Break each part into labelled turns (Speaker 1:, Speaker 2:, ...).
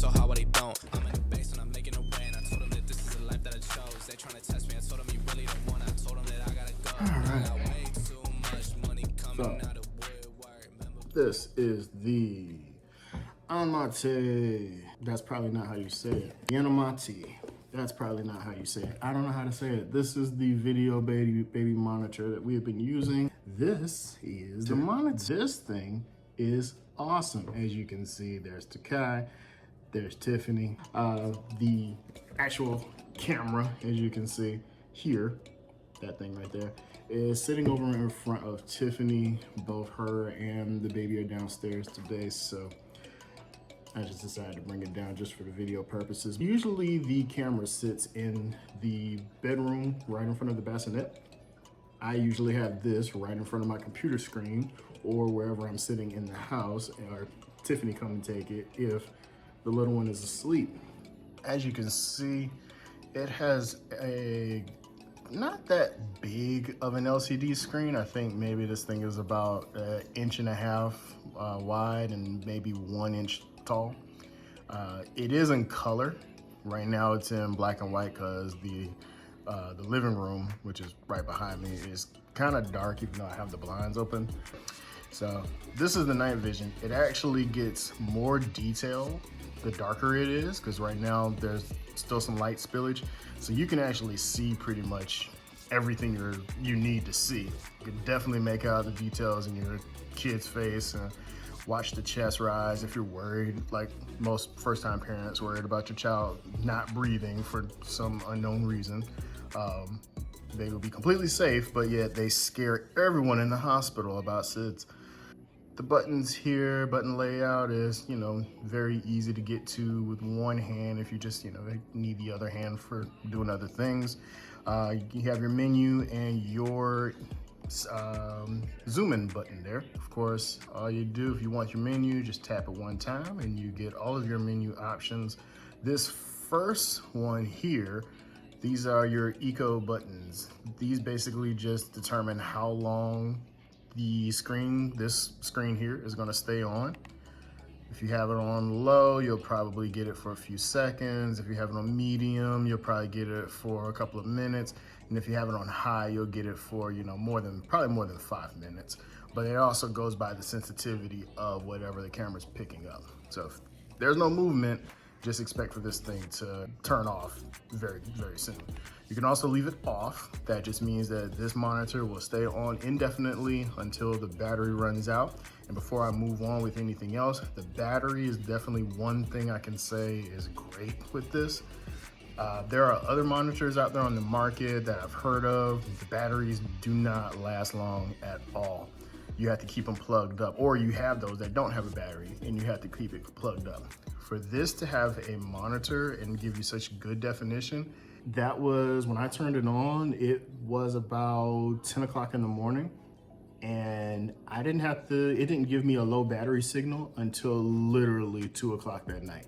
Speaker 1: so how they don't. I'm in the base and I'm making a way, and I told them that this is the life that I chose. They trying to test me, I told them you really don't want. I told them that I gotta go. I got way too much money coming out of woodwork.
Speaker 2: This is the Anmeate. That's probably not how you say it. Anmeate. That's probably not how you say it. I don't know how to say it. This is the video baby monitor that we have been using. This is the monitor. This thing is awesome. As you can see, there's Takai, there's Tiffany. The actual camera, as you can see here, that thing right there, is sitting over in front of Tiffany. Both her and the baby are downstairs today, so I just decided to bring it down just for the video purposes. Usually the camera sits in the bedroom right in front of the bassinet. I usually have this right in front of my computer screen or wherever I'm sitting in the house, or Tiffany come and take it if the little one is asleep. As you can see, it has a not that big of an LCD screen. I think maybe this thing is about 1.5 inches wide and maybe 1 inch tall. It is in color. Right now it's in black and white because the living room, which is right behind me, is kind of dark even though I have the blinds open. So this is the night vision. It actually gets more detail the darker it is, because right now there's still some light spillage. So you can actually see pretty much everything you need to see. You can definitely make out the details in your kid's face and watch the chest rise if you're worried, like most first-time parents worried about your child not breathing for some unknown reason. They will be completely safe, but yet they scare everyone in the hospital about SIDS. The buttons here, button layout is, very easy to get to with one hand if you just, need the other hand for doing other things. You have your menu and your zoom in button there. Of course, all you do if you want your menu, just tap it one time and you get all of your menu options. This first one here, these are your eco buttons. These basically just determine how long this screen here is going to stay on. If you have it on low, you'll probably get it for a few seconds. If you have it on medium, you'll probably get it for a couple of minutes. And if you have it on high, you'll get it for, probably more than 5 minutes. But it also goes by the sensitivity of whatever the camera's picking up. So if there's no movement, just expect for this thing to turn off very, very soon. You can also leave it off. That just means that this monitor will stay on indefinitely until the battery runs out. And before I move on with anything else, the battery is definitely one thing I can say is great with this. There are other monitors out there on the market that I've heard of. The batteries do not last long at all. You have to keep them plugged up, or you have those that don't have a battery and you have to keep it plugged up. For this to have a monitor and give you such good definition, that was, when I turned it on, it was about 10 o'clock in the morning. And it didn't give me a low battery signal until literally 2 o'clock that night.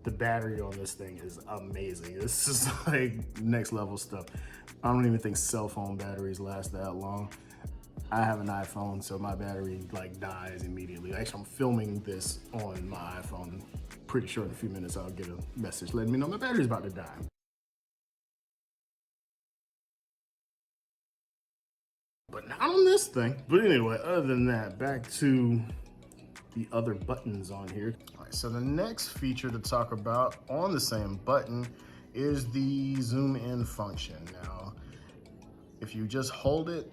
Speaker 2: The battery on this thing is amazing. This is like next level stuff. I don't even think cell phone batteries last that long. I have an iPhone, so my battery dies immediately. Actually, I'm filming this on my iPhone. Pretty sure in a few minutes I'll get a message letting me know my battery's about to die. But not on this thing. But anyway, other than that, back to the other buttons on here. All right, so the next feature to talk about on the same button is the zoom in function. Now, if you just hold it,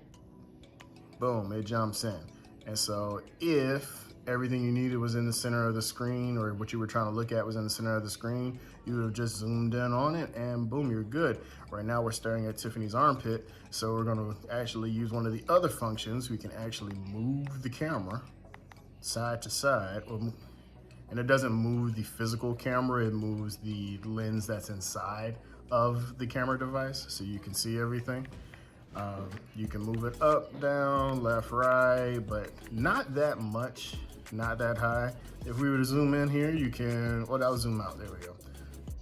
Speaker 2: boom, it jumps in. And so if everything you needed was in the center of the screen, or what you were trying to look at was in the center of the screen, you would have just zoomed in on it and boom, you're good. Right now we're staring at Tiffany's armpit, so we're gonna actually use one of the other functions. We can actually move the camera side to side, and it doesn't move the physical camera, it moves the lens that's inside of the camera device, so you can see everything. You can move it up, down, left, right, but not that much, not that high. If we were to zoom in here, you can, that'll zoom out, there we go.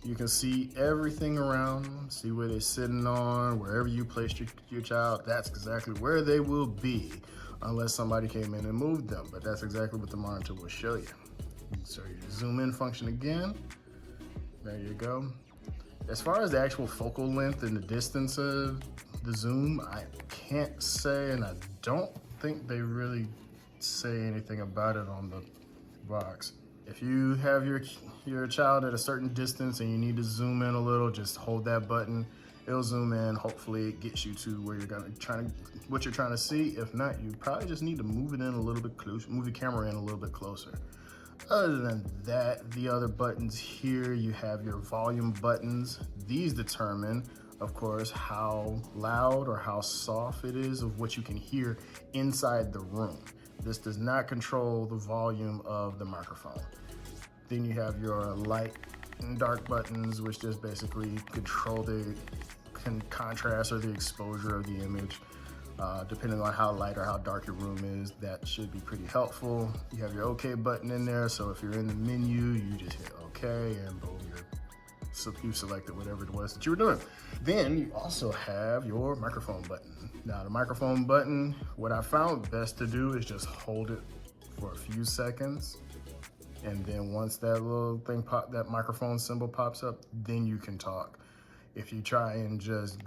Speaker 2: You can see everything around them, see where they're sitting on, wherever you placed your child, that's exactly where they will be, unless somebody came in and moved them, but that's exactly what the monitor will show you. So your zoom in function again. There you go. As far as the actual focal length and the distance of the zoom, I can't say, and I don't think they really say anything about it on the box. If you have your child at a certain distance and you need to zoom in a little, just hold that button. It'll zoom in. Hopefully it gets you to where what you're trying to see. If not, you probably just need to move it in a little bit closer, move the camera in a little bit closer. Other than that, the other buttons here, you have your volume buttons. These determine, of course, how loud or how soft it is of what you can hear inside the room. This does not control the volume of the microphone. Then you have your light and dark buttons, which just basically control the contrast or the exposure of the image. Depending on how light or how dark your room is, that should be pretty helpful. You have your OK button in there, so if you're in the menu, you just hit OK and boom, you selected whatever it was that you were doing. Then you also have your microphone button. Now the microphone button, what I found best to do is just hold it for a few seconds. And then once that little thing that microphone symbol pops up, then you can talk. If you try and just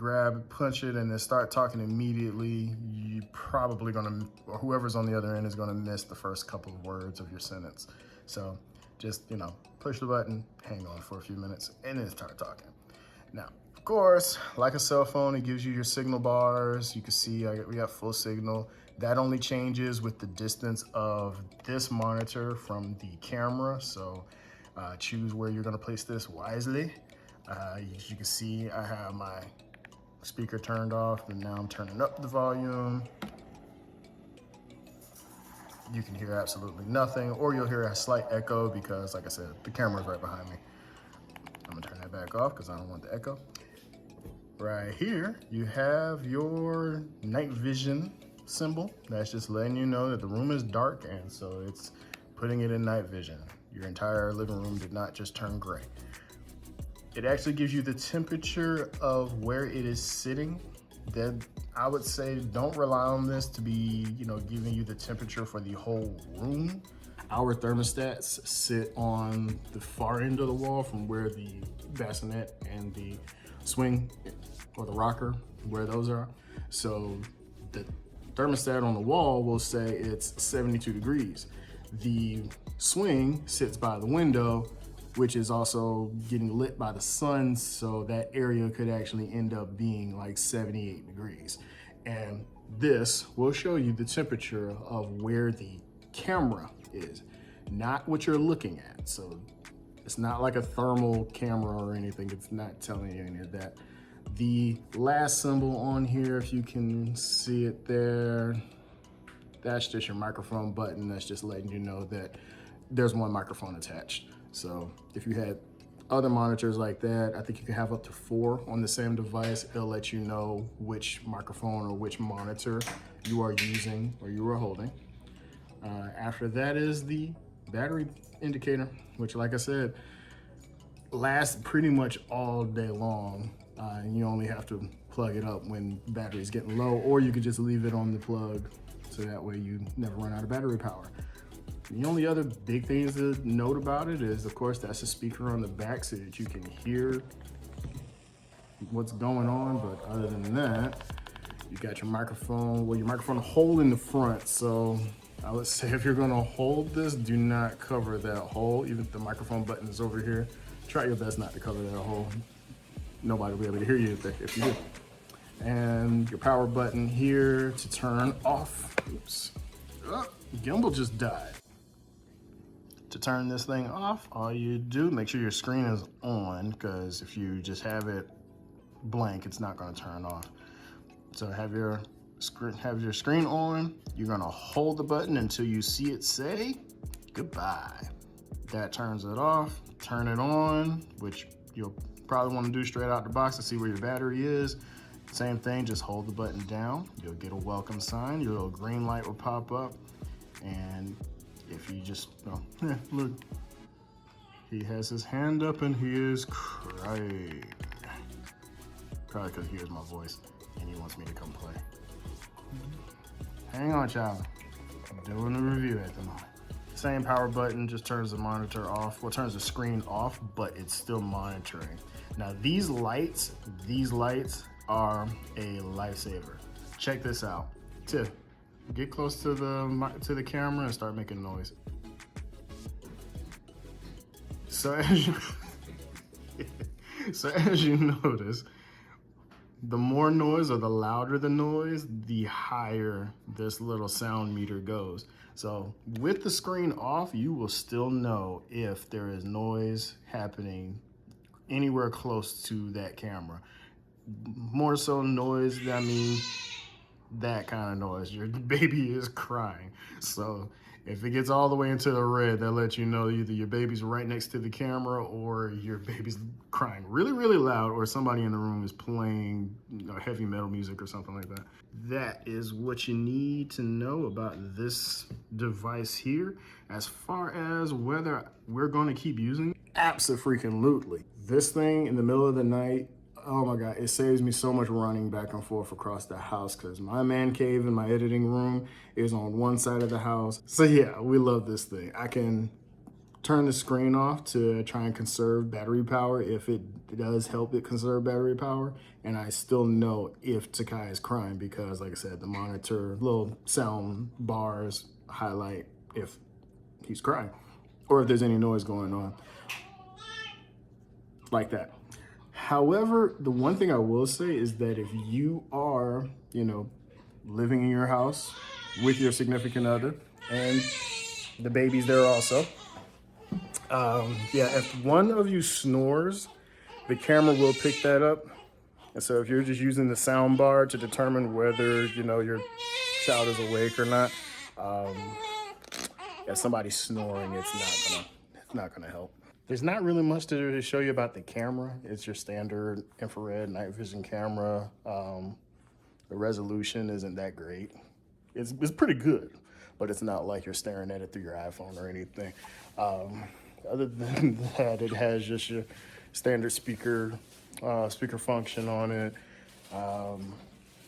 Speaker 2: punch it and then start talking immediately, you probably or whoever's on the other end is gonna miss the first couple of words of your sentence. So just, push the button, hang on for a few minutes, and then start talking. Now, of course, like a cell phone, it gives you your signal bars. You can see we got full signal. That only changes with the distance of this monitor from the camera. So choose where you're gonna place this wisely. As you can see, I have my speaker turned off, and now I'm turning up the volume. You can hear absolutely nothing, or you'll hear a slight echo because, like I said, the camera's right behind me. I'm gonna turn that back off because I don't want the echo. Right here, you have your night vision symbol. That's just letting you know that the room is dark, and so it's putting it in night vision. Your entire living room did not just turn gray. It actually gives you the temperature of where it is sitting. That I would say don't rely on this to be, giving you the temperature for the whole room. Our thermostats sit on the far end of the wall from where the bassinet and the swing or the rocker, where those are. So the thermostat on the wall will say it's 72 degrees. The swing sits by the window, which is also getting lit by the sun, so that area could actually end up being like 78 degrees. And this will show you the temperature of where the camera is, not what you're looking at. So it's not like a thermal camera or anything. It's not telling you any of that. The last symbol on here, if you can see it there, that's just your microphone button. That's just letting you know that there's one microphone attached. So if you had other monitors like that, I think you can have up to 4 on the same device. It'll let you know which microphone or which monitor you are using or you are holding. After that is the battery indicator, which, like I said, lasts pretty much all day long. And you only have to plug it up when the battery's getting low, or you could just leave it on the plug so that way you never run out of battery power. The only other big things to note about it is, of course, that's a speaker on the back so that you can hear what's going on. But other than that, you got your microphone, your microphone hole in the front. So I would say if you're gonna hold this, do not cover that hole. Even if the microphone button is over here, try your best not to cover that hole. Nobody will be able to hear you if you do. And your power button here to turn off. Oops, gimbal just died. To turn this thing off, all you do, make sure your screen is on, because if you just have it blank, it's not gonna turn off. So have your screen on, you're gonna hold the button until you see it say goodbye. That turns it off. Turn it on, which you'll probably wanna do straight out the box to see where your battery is. Same thing, just hold the button down. You'll get a welcome sign. Your little green light will pop up, and if you just, look, he has his hand up and he is crying. Probably because he hears my voice and he wants me to come play. Hang on, child. I'm doing a review at the moment. Same power button, just turns the monitor off. Well, turns the screen off, but it's still monitoring. Now these lights are a lifesaver. Check this out. Tiff, get close to the camera and start making noise. So as you notice, the more noise or the louder the noise, the higher this little sound meter goes. So with the screen off, you will still know if there is noise happening anywhere close to that camera. More so noise, I mean, that kind of noise. Your baby is crying. So if it gets all the way into the red, that lets you know either your baby's right next to the camera or your baby's crying really, really loud, or somebody in the room is playing, you know, heavy metal music or something like that. That is what you need to know about this device here. As far as whether we're going to keep using it, abso-freaking-lutely. This thing in the middle of the night, oh my God, it saves me so much running back and forth across the house because my man cave in my editing room is on one side of the house. So yeah, we love this thing. I can turn the screen off to try and conserve battery power if it does help it conserve battery power. And I still know if Takai is crying because, like I said, the monitor, little sound bars highlight if he's crying or if there's any noise going on like that. However, the one thing I will say is that if you are, you know, living in your house with your significant other and the baby's there also, yeah, if one of you snores, the camera will pick that up. And so if you're just using the sound bar to determine whether, you know, your child is awake or not, if somebody's snoring, it's not gonna help. There's not really much to show you about the camera. It's your standard infrared night vision camera. The resolution isn't that great. It's pretty good, but it's not like you're staring at it through your iPhone or anything. Other than that, it has just your standard speaker function on it.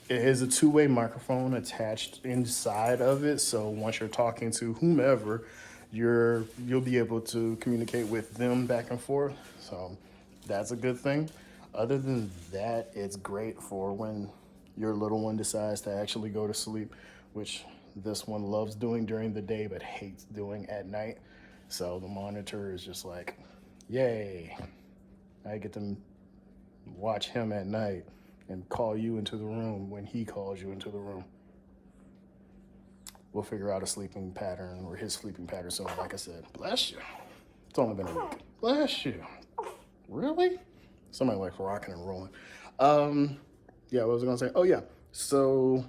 Speaker 2: It is a two-way microphone attached inside of it, so once you're talking to whomever, you'll be able to communicate with them back and forth. So that's a good thing. Other than that, it's great for when your little one decides to actually go to sleep, which this one loves doing during the day but hates doing at night. So the monitor is just like, yay, I get to watch him at night and call you into the room when he calls you into the room. We'll figure out a sleeping pattern or his sleeping pattern soon. Like I said, bless you. It's only been a week. Bless you. Really? Somebody like rocking and rolling. Yeah, what was I gonna say? Oh yeah, so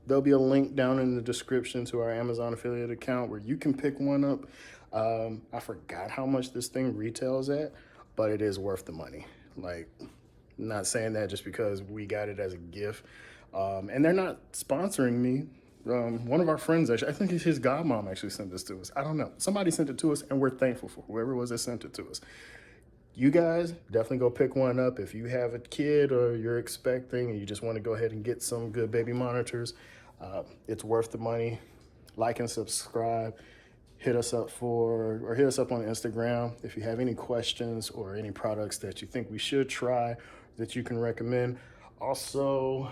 Speaker 2: there'll be a link down in the description to our Amazon affiliate account where you can pick one up. I forgot how much this thing retails at, but it is worth the money. Like, not saying that just because we got it as a gift. And they're not sponsoring me. One of our friends, actually, I think his godmom actually sent this to us. I don't know. Somebody sent it to us, and we're thankful for whoever it was that sent it to us. You guys definitely go pick one up. If you have a kid or you're expecting and you just want to go ahead and get some good baby monitors, it's worth the money. Like and subscribe. Hit us up on Instagram if you have any questions or any products that you think we should try that you can recommend. Also,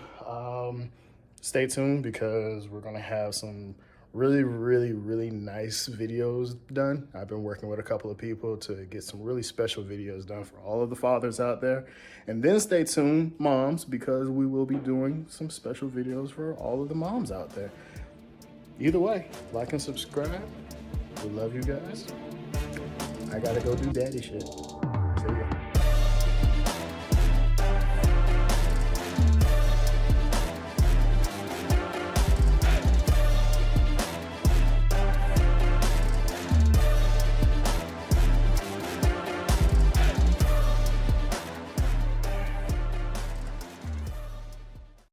Speaker 2: stay tuned because we're gonna have some really, really, really nice videos done. I've been working with a couple of people to get some really special videos done for all of the fathers out there. And then stay tuned, moms, because we will be doing some special videos for all of the moms out there. Either way, like and subscribe. We love you guys. I gotta go do daddy shit. See ya.